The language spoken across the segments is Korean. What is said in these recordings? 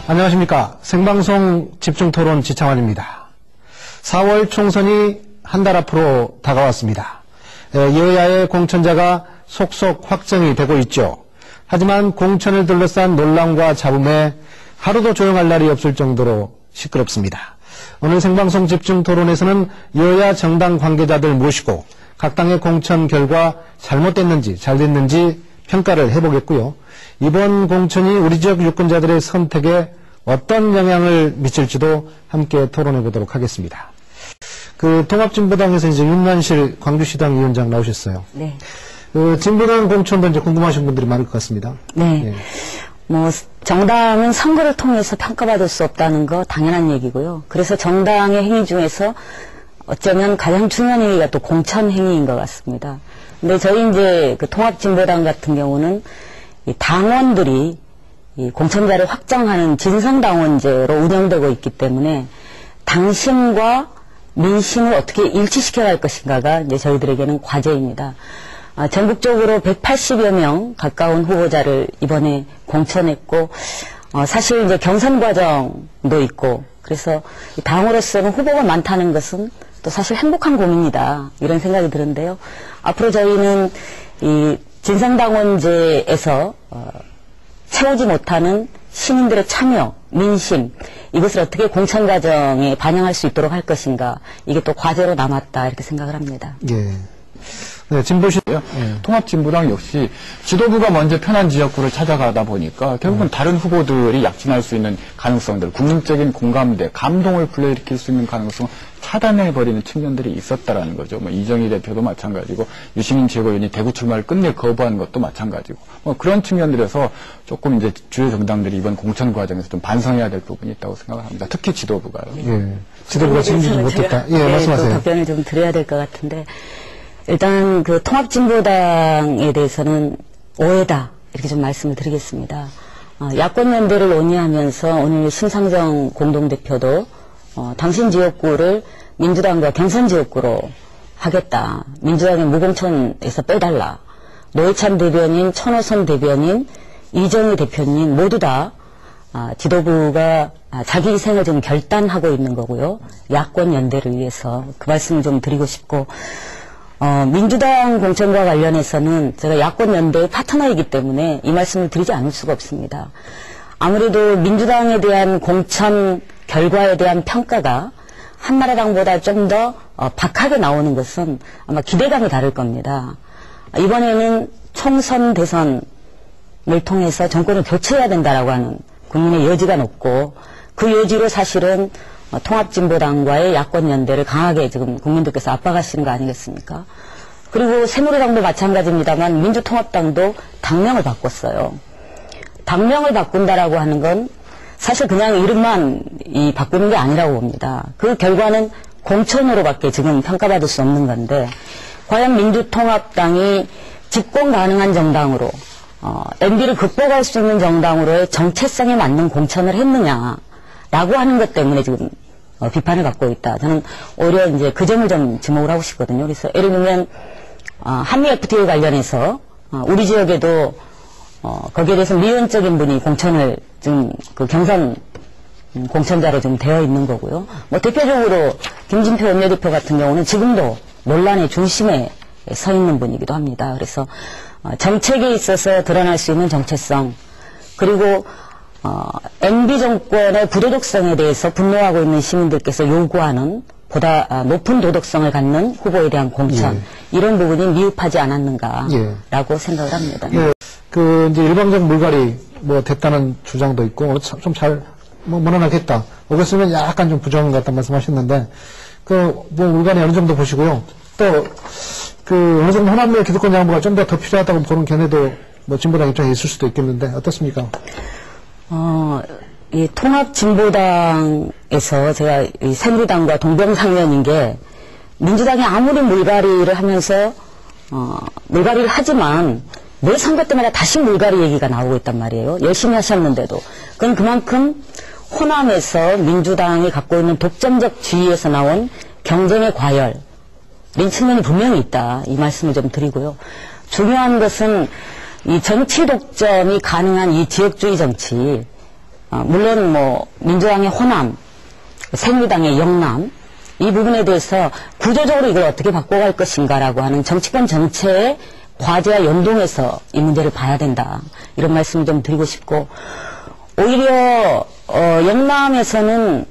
안녕하십니까. 생방송 집중토론 지창환입니다. 4월 총선이 한 달 앞으로 다가왔습니다. 여야의 공천자가 속속 확정이 되고 있죠. 하지만 공천을 둘러싼 논란과 잡음에 하루도 조용할 날이 없을 정도로 시끄럽습니다. 오늘 생방송 집중토론에서는 여야 정당 관계자들 모시고 각 당의 공천 결과 잘못됐는지 잘 됐는지 평가를 해보겠고요. 이번 공천이 우리 지역 유권자들의 선택에 어떤 영향을 미칠지도 함께 토론해 보도록 하겠습니다. 통합진보당에서 이제 윤만실 광주시당 위원장 나오셨어요. 네. 진보당 공천도 이제 궁금하신 분들이 많을 것 같습니다. 네. 정당은 선거를 통해서 평가받을 수 없다는 거 당연한 얘기고요. 그래서 정당의 행위 중에서 어쩌면 가장 중요한 행위가 또 공천 행위인 것 같습니다. 근데 저희 이제 통합진보당 같은 경우는 이 당원들이 이 공천자를 확정하는 진성당원제로 운영되고 있기 때문에 당심과 민심을 어떻게 일치시켜 갈 것인가가 이제 저희들에게는 과제입니다. 전국적으로 180여 명 가까운 후보자를 이번에 공천했고, 사실 이제 경선 과정도 있고, 그래서 당으로서는 후보가 많다는 것은 또 사실 행복한 고민이다. 이런 생각이 드는데요. 앞으로 저희는 이 진성당원제에서, 채우지 못하는 시민들의 참여, 민심, 이것을 어떻게 공천 과정에 반영할 수 있도록 할 것인가, 이게 또 과제로 남았다, 이렇게 생각을 합니다. 예. 네, 진보시요. 통합진보당 역시 지도부가 먼저 편한 지역구를 찾아가다 보니까 결국은 다른 후보들이 약진할 수 있는 가능성들, 국민적인 공감대, 감동을 불러일으킬 수 있는 가능성을 차단해버리는 측면들이 있었다라는 거죠. 이정희 대표도 마찬가지고 유시민 최고위원이 대구 출마를 끝내 거부한 것도 마찬가지고 그런 측면들에서 조금 이제 주요 정당들이 이번 공천 과정에서 좀 반성해야 될 부분이 있다고 생각을 합니다. 특히 지도부가요. 예. 지도부가 책임지지 못했다. 예, 말씀하세요. 또 답변을 좀 드려야 될 것 같은데. 일단 통합진보당에 대해서는 오해다 이렇게 좀 말씀을 드리겠습니다. 야권연대를 논의하면서 오늘 심상정 공동대표도 당신 지역구를 민주당과 경선 지역구로 하겠다. 민주당의 무공천에서 빼달라. 노회찬 대변인, 천호선 대변인, 이정희 대표님 모두 다 지도부가 자기 희생을 좀 결단하고 있는 거고요. 야권연대를 위해서 그 말씀을 좀 드리고 싶고 민주당 공천과 관련해서는 제가 야권연대의 파트너이기 때문에 이 말씀을 드리지 않을 수가 없습니다. 아무래도 민주당에 대한 공천 결과에 대한 평가가 한나라당보다 좀 더 박하게 나오는 것은 아마 기대감이 다를 겁니다. 이번에는 총선 대선을 통해서 정권을 교체해야 된다라고 하는 국민의 여지가 높고 그 여지로 사실은 통합진보당과의 야권연대를 강하게 지금 국민들께서 압박하시는 거 아니겠습니까? 그리고 새누리당도 마찬가지입니다만 민주통합당도 당명을 바꿨어요. 당명을 바꾼다라고 하는 건 사실 그냥 이름만 바꾸는 게 아니라고 봅니다. 그 결과는 공천으로밖에 지금 평가받을 수 없는 건데 과연 민주통합당이 집권 가능한 정당으로 MB를 극복할 수 있는 정당으로의 정체성에 맞는 공천을 했느냐라고 하는 것 때문에 지금 비판을 받고 있다. 저는 오히려 이제 그 점을 좀 지목을 하고 싶거든요. 그래서 예를 들면 한미 FTA 관련해서 우리 지역에도 거기에 대해서 미온적인 분이 공천을 지금 그 경선 공천자로 좀 되어 있는 거고요. 대표적으로 김진표 원내대표 같은 경우는 지금도 논란의 중심에 서 있는 분이기도 합니다. 그래서 정책에 있어서 드러날 수 있는 정체성, 그리고 MB 정권의 부도덕성에 대해서 분노하고 있는 시민들께서 요구하는 보다 높은 도덕성을 갖는 후보에 대한 공천, 이런 부분이 미흡하지 않았는가라고 생각을 합니다. 이제 일방적 물갈이 됐다는 주장도 있고 좀 잘 무난하겠다. 그랬으면 약간 좀 부정한 것 같다는 말씀하셨는데 물갈이 어느 정도 보시고요. 또 어느 정도 호남의 기득권 양보가 좀 더 필요하다고 보는 견해도 진보당 입장에 있을 수도 있겠는데 어떻습니까? 이 통합진보당에서 제가 이 새누리당과 동병상련인 게 민주당이 아무리 물갈이를 하면서 물갈이를 하지만 매 선거 때마다 다시 물갈이 얘기가 나오고 있단 말이에요. 열심히 하셨는데도. 그건 그만큼 호남에서 민주당이 갖고 있는 독점적 지위에서 나온 경쟁의 과열인 측면이 분명히 있다. 이 말씀을 좀 드리고요. 중요한 것은 이 정치 독점이 가능한 이 지역주의 정치, 물론 뭐 민주당의 호남, 새누리당의 영남 이 부분에 대해서 구조적으로 이걸 어떻게 바꿔갈 것인가라고 하는 정치권 전체의 과제와 연동해서 이 문제를 봐야 된다. 이런 말씀을 좀 드리고 싶고, 오히려 영남에서는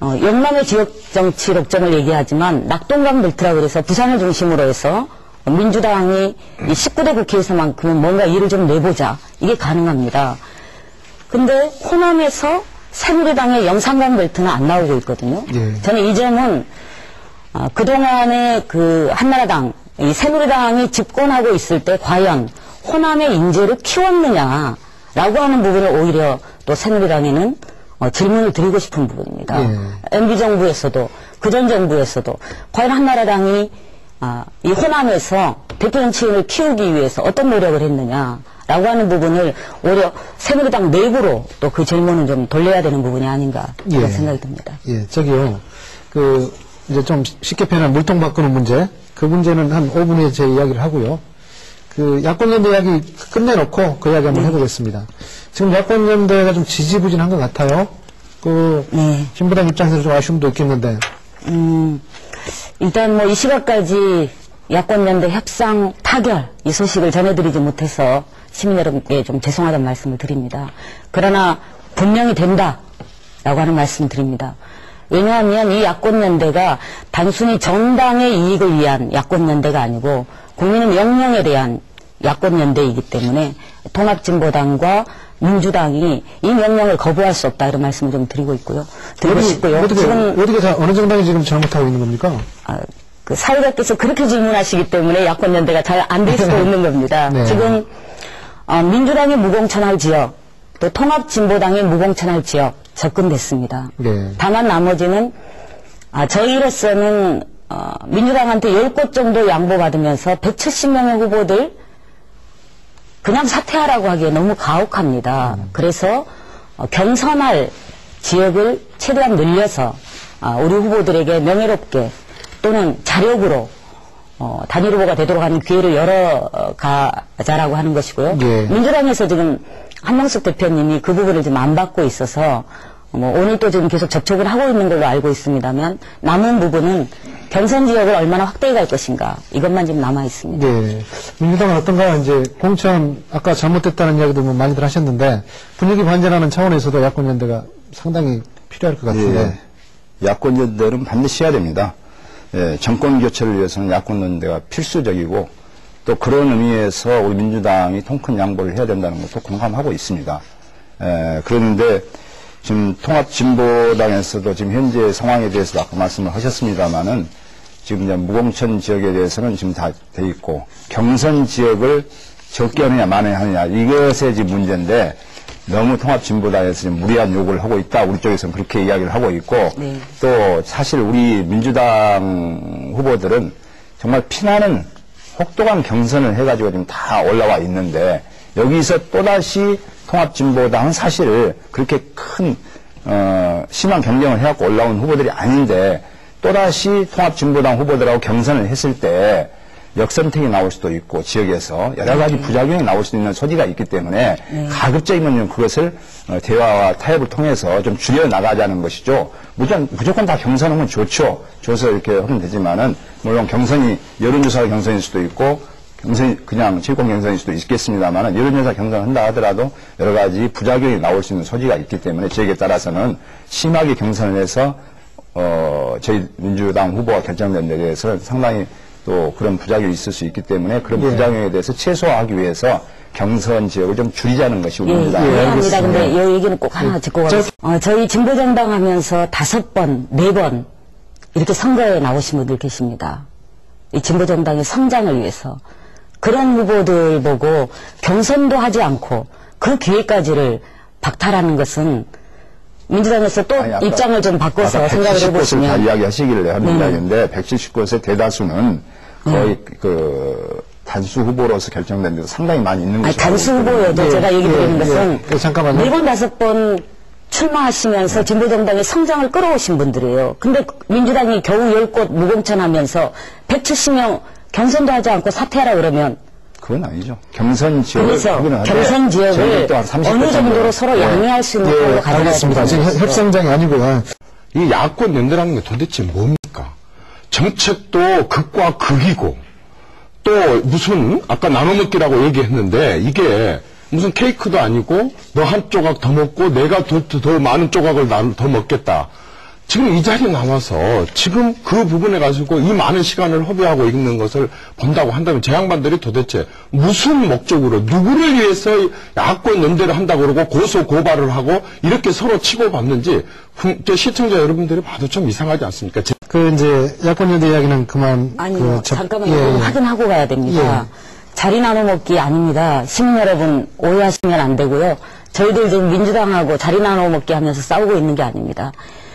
영남의 지역 정치 독점을 얘기하지만 낙동강 벨트라고 그래서 부산을 중심으로 해서 민주당이 이 19대 국회에서만큼은 뭔가 일을 좀 내보자. 이게 가능합니다. 근데 호남에서 새누리당의 영산강 벨트는 안 나오고 있거든요. 예. 저는 이 점은 그동안에 그 한나라당, 이 새누리당이 집권하고 있을 때 과연 호남의 인재를 키웠느냐라고 하는 부분을 오히려 또 새누리당에는 질문을 드리고 싶은 부분입니다. 예. MB 정부에서도 그전 정부에서도 과연 한나라당이 이 호남에서 대표 정치인을 키우기 위해서 어떤 노력을 했느냐라고 하는 부분을 오히려 새누리당 내부로 또 그 질문을 좀 돌려야 되는 부분이 아닌가 그런 생각이 듭니다. 예, 저기요. 이제 좀 쉽게 표현한 물통 바꾸는 문제, 그 문제는 한 5분 후에 제 이야기를 하고요. 야권연대 이야기 끝내놓고 그 이야기 한번 해보겠습니다. 지금 야권연대가 좀 지지부진한 것 같아요. 신부당 입장에서 좀 아쉬움도 있겠는데. 일단 뭐 이 시각까지 야권연대 협상 타결 이 소식을 전해드리지 못해서 시민 여러분께 좀 죄송하다는 말씀을 드립니다. 그러나 분명히 된다라고 하는 말씀을 드립니다. 왜냐하면 이 야권연대가 단순히 정당의 이익을 위한 야권연대가 아니고 국민의 명령에 대한 야권연대이기 때문에 통합진보당과 민주당이 이 명령을 거부할 수 없다 이런 말씀을 좀 드리고 싶고요. 어떻게 어느 정당이 지금 잘못하고 있는 겁니까? 그 사회자께서 그렇게 질문하시기 때문에 야권연대가 잘 안 될 수도 있는 겁니다. 네. 지금 민주당의 무공천할 지역, 또 통합진보당의 무공천할 지역 접근됐습니다. 네. 다만 나머지는 저희로서는 민주당한테 10곳 정도 양보받으면서 170명의 후보들 그냥 사퇴하라고 하기에 너무 가혹합니다. 그래서 경선할 지역을 최대한 늘려서 우리 후보들에게 명예롭게 또는 자력으로 단일 후보가 되도록 하는 기회를 열어가자라고 하는 것이고요. 예. 민주당에서 지금 한명숙 대표님이 그 부분을 지금 안 받고 있어서 오늘 또 지금 계속 접촉을 하고 있는 걸로 알고 있습니다만 남은 부분은 경선 지역을 얼마나 확대해 갈 것인가 이것만 지금 남아 있습니다. 네. 민주당은 어떤가 이제 공천 아까 잘못됐다는 이야기도 뭐 많이들 하셨는데 분위기 반전하는 차원에서도 야권연대가 상당히 필요할 것 같은데. 예. 야권연대는 반드시 해야 됩니다. 예, 정권 교체를 위해서는 야권연대가 필수적이고 또 그런 의미에서 우리 민주당이 통큰 양보를 해야 된다는 것도 공감하고 있습니다. 그런데 지금 통합진보당에서도 지금 현재 상황에 대해서 아까 말씀을 하셨습니다만은 지금 이제 무공천 지역에 대해서는 지금 다 돼 있고 경선 지역을 적게 하느냐 많이 하느냐 이것에 지금 문제인데 너무 통합진보당에서 지금 무리한 요구를 하고 있다. 우리 쪽에서는 그렇게 이야기를 하고 있고 네. 또 사실 우리 민주당 후보들은 정말 피나는 혹독한 경선을 해가지고 지금 다 올라와 있는데 여기서 또다시 통합진보당은 사실 그렇게 큰 심한 경쟁을 해갖고 올라온 후보들이 아닌데 또다시 통합진보당 후보들하고 경선을 했을 때 역선택이 나올 수도 있고 지역에서 여러 가지 부작용이 나올 수 있는 소지가 있기 때문에 가급적이면 그것을 대화와 타협을 통해서 좀 줄여나가자는 것이죠. 무조건 다 경선하면 좋죠. 줘서 이렇게 하면 되지만은 물론 경선이 여론조사 경선일 수도 있고 경선이 그냥 실권 경선일 수도 있겠습니다만은 여론조사 경선을 한다 하더라도 여러 가지 부작용이 나올 수 있는 소지가 있기 때문에 지역에 따라서는 심하게 경선을 해서 저희 민주당 후보가 결정된 데 대해서 상당히 또 그런 부작용이 있을 수 있기 때문에 그런 부작용에 대해서 최소화하기 위해서 경선 지역을 좀 줄이자는 것이 우리 민주당의 이해합니다. 근데 이 얘기는 꼭 하나 짚고 가겠습니다. 저희 진보정당 하면서 5번, 4번 이렇게 선거에 나오신 분들 계십니다. 이 진보정당의 성장을 위해서 그런 후보들 보고 경선도 하지 않고 그 기회까지를 박탈하는 것은 민주당에서 또 입장을 좀 바꿔서 생각을 해보시면. 170곳을 다 이야기하시기를 하는 이야기인데 170곳의 대다수는 거의 단수 후보로서 결정된 데도 상당히 많이 있는 것이고. 단수 후보여도 제가 얘기 드리는 것은 잠깐만요. 4번, 5번 출마하시면서 진보정당의 성장을 끌어오신 분들이에요. 근데 민주당이 겨우 10곳 무공천하면서 170명 경선도 하지 않고 사퇴하라 그러면 그건 아니죠. 경선 지역을 그래서 하기는 하는데 경선 지역을 또한 30% 어느 정도로 서로 네. 양해할 수 있는 걸로 가져가야 알겠습니다. 지금 되는 거죠. 협상장이 아니고요. 이 야권 연대라는 게 도대체 뭡니까? 정책도 극과 극이고, 또 무슨, 아까 나눠먹기라고 얘기했는데, 이게 무슨 케이크도 아니고, 너 한 조각 더 먹고, 내가 더 많은 조각을 더 먹겠다. 지금 이 자리에 나와서, 지금 그 부분에 가지고 이 많은 시간을 허비하고 있는 것을 본다고 한다면, 제 양반들이 도대체 무슨 목적으로, 누구를 위해서 야권 연대를 한다고 그러고, 고소, 고발을 하고, 이렇게 서로 치고받는지, 시청자 여러분들이 봐도 좀 이상하지 않습니까? 이제 야권 연대 이야기는 그만. 아니요, 잠깐만요. 예, 예. 확인하고 가야 됩니다. 자리 나눠 먹기 아닙니다. 시민 여러분 오해하시면 안 되고요. 저희들 지금 민주당하고 자리 나눠 먹기 하면서 싸우고 있는 게 아닙니다.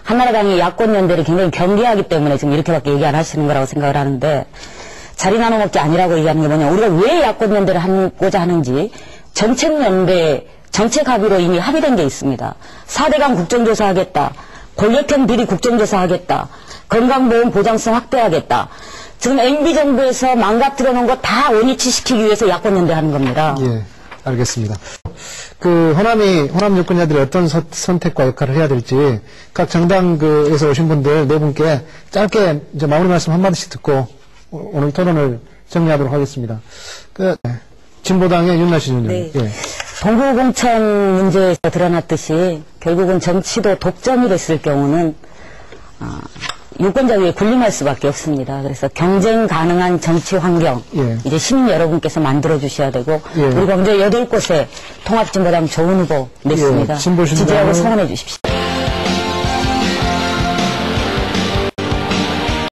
한나라당이 야권 연대를 굉장히 경계하기 때문에 지금 이렇게밖에 얘기 안 하시는 거라고 생각을 하는데, 자리 나눠 먹기 아니라고 얘기하는 게 뭐냐, 우리가 왜 야권 연대를 하고자 하는지 정책 연대, 정책 합의로 이미 합의된 게 있습니다. 4대강 국정조사 하겠다, 권력형 비리 국정조사 하겠다, 건강보험 보장성 확대하겠다. 지금 MB정부에서 망가뜨려 놓은 거 다 원위치 시키기 위해서 야권 연대하는 겁니다. 예, 알겠습니다. 호남 유권자들이 어떤 선택과 역할을 해야 될지 각 정당에서 오신 분들 네 분께 짧게 이제 마무리 말씀 한마디씩 듣고 오늘 토론을 정리하도록 하겠습니다. 진보당의 윤나시 의원님. 네. 예. 동부공천 문제에서 드러났듯이 결국은 정치도 독점이 됐을 경우는 유권자 위에 군림할 수밖에 없습니다. 그래서 경쟁 가능한 정치 환경, 예. 이제 시민 여러분께서 만들어 주셔야 되고, 예. 우리 경제 8곳에 통합진보당 좋은 후보 냈습니다. 예, 진보신당은 지지하고 성원해 주십시오.